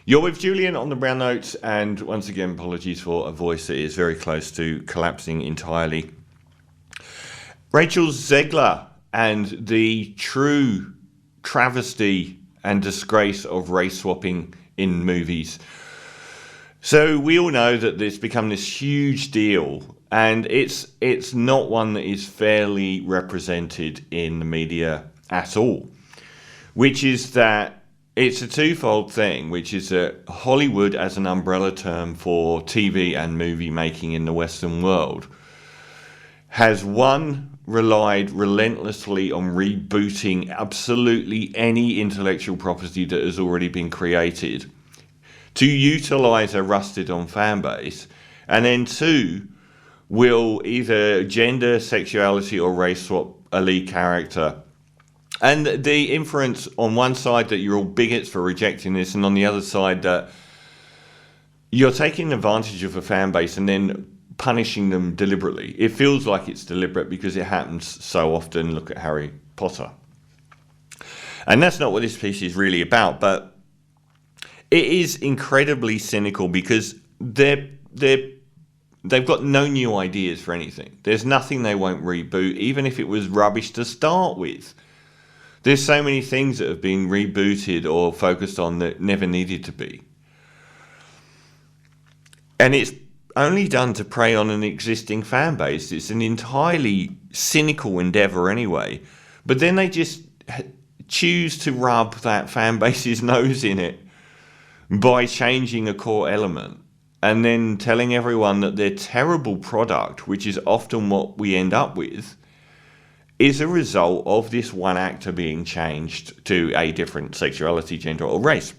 You're with Julian on the Brown Notes, and once again, apologies for a voice that is very close to collapsing entirely. Rachel Zegler and the true travesty and disgrace of race swapping in movies. So we all know that it's become this huge deal, and it's not one that is fairly represented in the media at all, which is that it's a twofold thing, which is that Hollywood as an umbrella term for TV and movie making in the Western world has relied relentlessly on rebooting absolutely any intellectual property that has already been created to utilize a rusted on fan base, and then two, will either gender, sexuality or race swap a lead character. And the inference on one side that you're all bigots for rejecting this, and on the other side that you're taking advantage of a fan base and then punishing them deliberately. It feels like it's deliberate because it happens so often. Look at Harry Potter. And that's not what this piece is really about, but it is incredibly cynical because they've got no new ideas for anything. There's nothing they won't reboot, even if it was rubbish to start with. There's so many things that have been rebooted or focused on that never needed to be. And it's only done to prey on an existing fan base. It's an entirely cynical endeavour anyway. But then they just choose to rub that fan base's nose in it by changing a core element and then telling everyone that their terrible product, which is often what we end up with, is a result of this one actor being changed to a different sexuality, gender or race.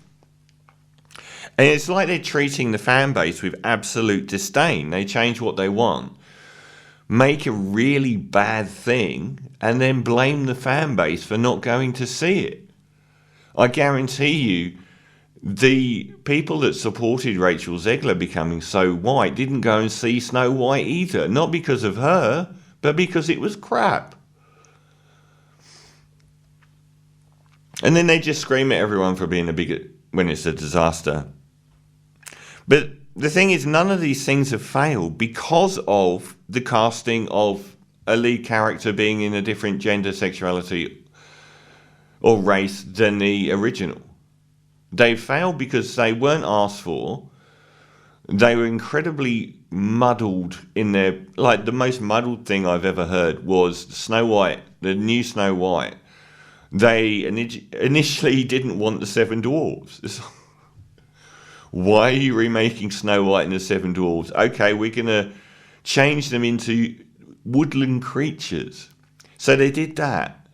And it's like they're treating the fan base with absolute disdain. They change what they want, make a really bad thing, and then blame the fan base for not going to see it. I guarantee you, the people that supported Rachel Zegler becoming so white didn't go and see Snow White either. Not because of her, but because it was crap. And then they just scream at everyone for being a bigot when it's a disaster. But the thing is, none of these things have failed because of the casting of a lead character being in a different gender, sexuality or race than the original. They failed because they weren't asked for. They were incredibly muddled in their... Like, the most muddled thing I've ever heard was Snow White, the new Snow White. They initially didn't want the Seven Dwarves. Why are you remaking Snow White and the Seven Dwarves? Okay, we're going to change them into woodland creatures. So they did that.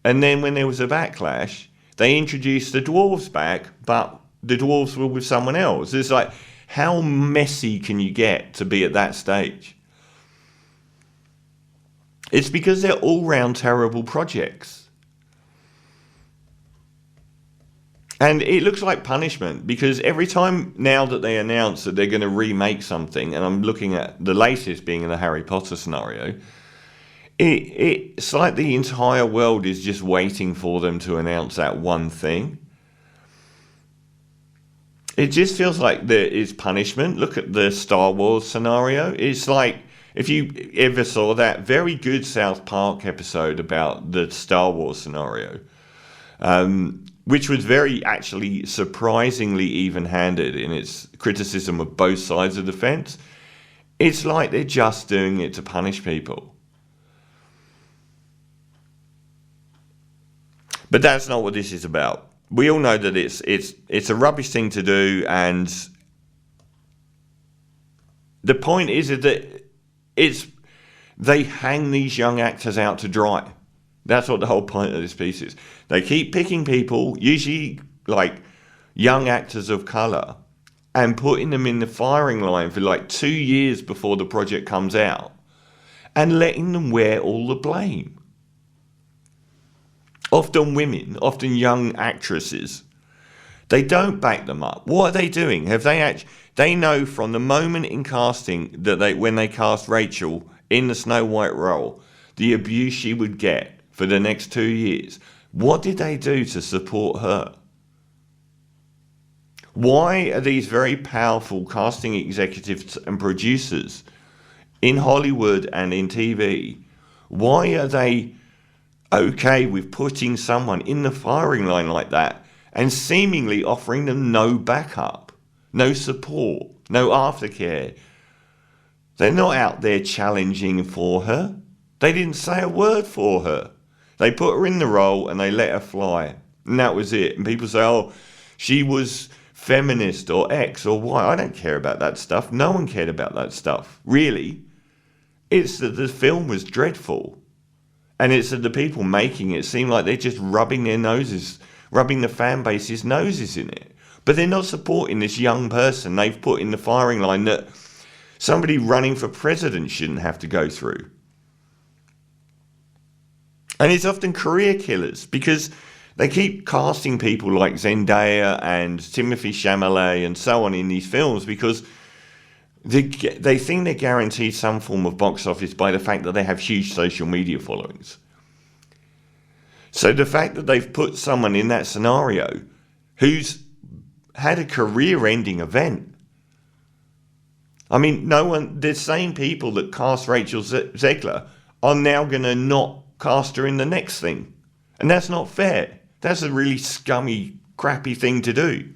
And then when there was a backlash, they introduced the dwarves back, but the dwarves were with someone else. It's like, how messy can you get to be at that stage? It's because they're all-round terrible projects. And it looks like punishment, because every time now that they announce that they're going to remake something, and I'm looking at the latest being in the Harry Potter scenario, it's like the entire world is just waiting for them to announce that one thing. It just feels like there is punishment. Look at the Star Wars scenario. It's like, if you ever saw that very good South Park episode about the Star Wars scenario, which was very, actually, surprisingly even-handed in its criticism of both sides of the fence. It's like they're just doing it to punish people. But that's not what this is about. We all know that it's a rubbish thing to do, and the point is that they hang these young actors out to dry. That's what the whole point of this piece is. They keep picking people, usually like young actors of colour, and putting them in the firing line for like 2 years before the project comes out, and letting them wear all the blame. Often women, often young actresses. They don't back them up. What are they doing? They know from the moment in casting that when they cast Rachel in the Snow White role, the abuse she would get for the next 2 years. What did they do to support her? Why are these very powerful casting executives and producers in Hollywood and in TV, why are they okay with putting someone in the firing line like that and seemingly offering them no backup, no support, no aftercare? They're not out there challenging for her. They didn't say a word for her. They put her in the role and they let her fly. And that was it. And people say, oh, she was feminist or X or Y. I don't care about that stuff. No one cared about that stuff. Really. It's that the film was dreadful. And it's that the people making it seem like they're just rubbing the fan base's noses in it. But they're not supporting this young person they've put in the firing line that somebody running for president shouldn't have to go through. And it's often career killers because they keep casting people like Zendaya and Timothée Chalamet and so on in these films because they think they're guaranteed some form of box office by the fact that they have huge social media followings. So the fact that they've put someone in that scenario who's had a career-ending event. I mean, the same people that cast Rachel Zegler are now going to not cast her in the next thing. And that's not fair. That's a really scummy, crappy thing to do.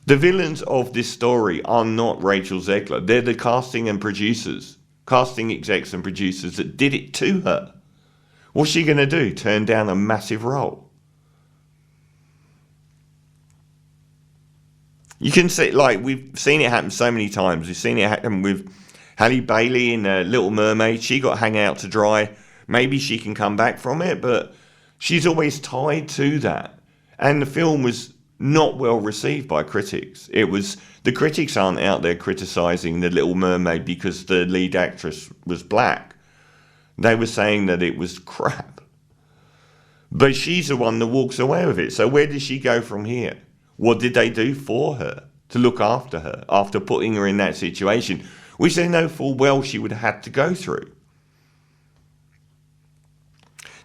The villains of this story are not Rachel Zegler. They're the casting execs and producers that did it to her. What's she going to do? Turn down a massive role? You can see, like, we've seen it happen so many times. We've seen it happen with Halle Bailey in Little Mermaid. She got hung out to dry. Maybe she can come back from it, but she's always tied to that. And the film was not well received by critics. The critics aren't out there criticising The Little Mermaid because the lead actress was black. They were saying that it was crap. But she's the one that walks away with it. So where does she go from here? What did they do for her to look after her after putting her in that situation, which they know full well she would have had to go through?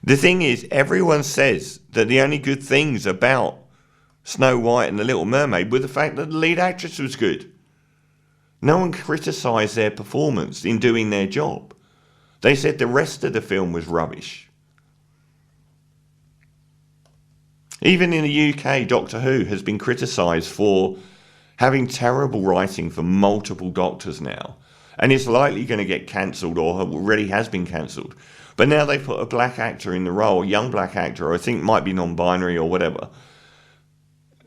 The thing is, everyone says that the only good things about Snow White and The Little Mermaid were the fact that the lead actress was good. No one criticised their performance in doing their job. They said the rest of the film was rubbish. Even in the UK, Doctor Who has been criticised for having terrible writing for multiple doctors now. And it's likely going to get cancelled or already has been cancelled. But now they put a black actor in the role, a young black actor, I think might be non-binary or whatever.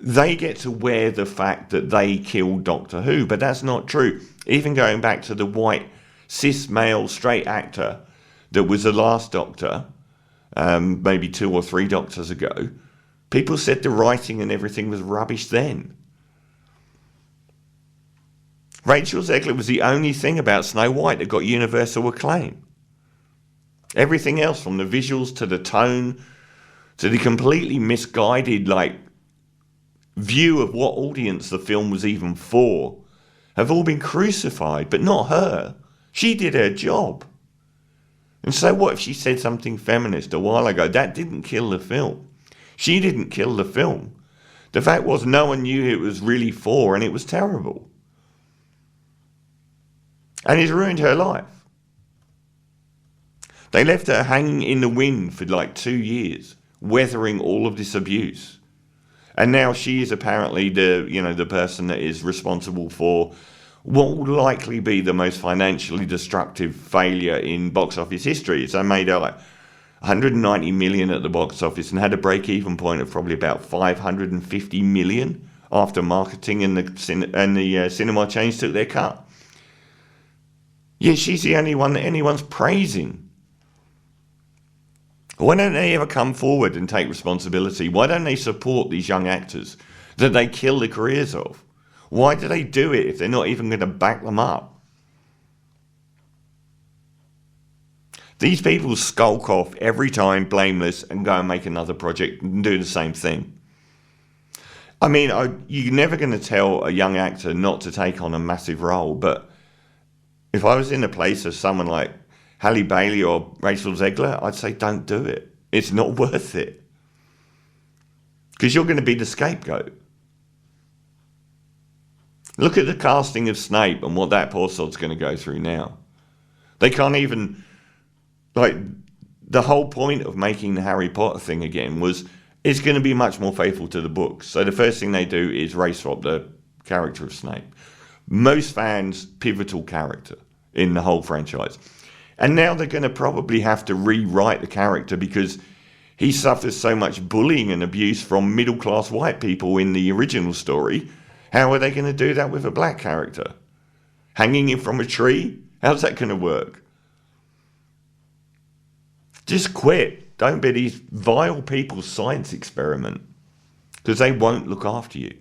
They get to wear the fact that they killed Doctor Who, but that's not true. Even going back to the white, cis male, straight actor that was the last Doctor, maybe 2 or 3 Doctors ago, people said the writing and everything was rubbish then. Rachel Zegler was the only thing about Snow White that got universal acclaim. Everything else, from the visuals to the tone to the completely misguided view of what audience the film was even for, have all been crucified, but not her. She did her job. And so what if she said something feminist a while ago? That didn't kill the film. She didn't kill the film. The fact was no one knew who it was really for, and it was terrible. And it's ruined her life. They left her hanging in the wind for 2 years, weathering all of this abuse. And now she is apparently the person that is responsible for what will likely be the most financially destructive failure in box office history. So they made out 190 million at the box office and had a break-even point of probably about 550 million after marketing and the cinema chains took their cut. Yeah, she's the only one that anyone's praising. Why don't they ever come forward and take responsibility? Why don't they support these young actors that they kill the careers of? Why do they do it if they're not even going to back them up? These people skulk off every time blameless and go and make another project and do the same thing. I mean, you're never going to tell a young actor not to take on a massive role, but if I was in the place of someone like Halle Bailey or Rachel Zegler, I'd say don't do it. It's not worth it. because you're going to be the scapegoat. Look at the casting of Snape and what that poor sod's going to go through now. They can't even, like, the whole point of making the Harry Potter thing again was it's going to be much more faithful to the books. So the first thing they do is race swap the character of Snape. Most fans, pivotal character in the whole franchise. And now they're going to probably have to rewrite the character because he suffers so much bullying and abuse from middle-class white people in the original story. How are they going to do that with a black character? Hanging him from a tree? How's that going to work? Just quit. Don't be these vile people's science experiment, because they won't look after you.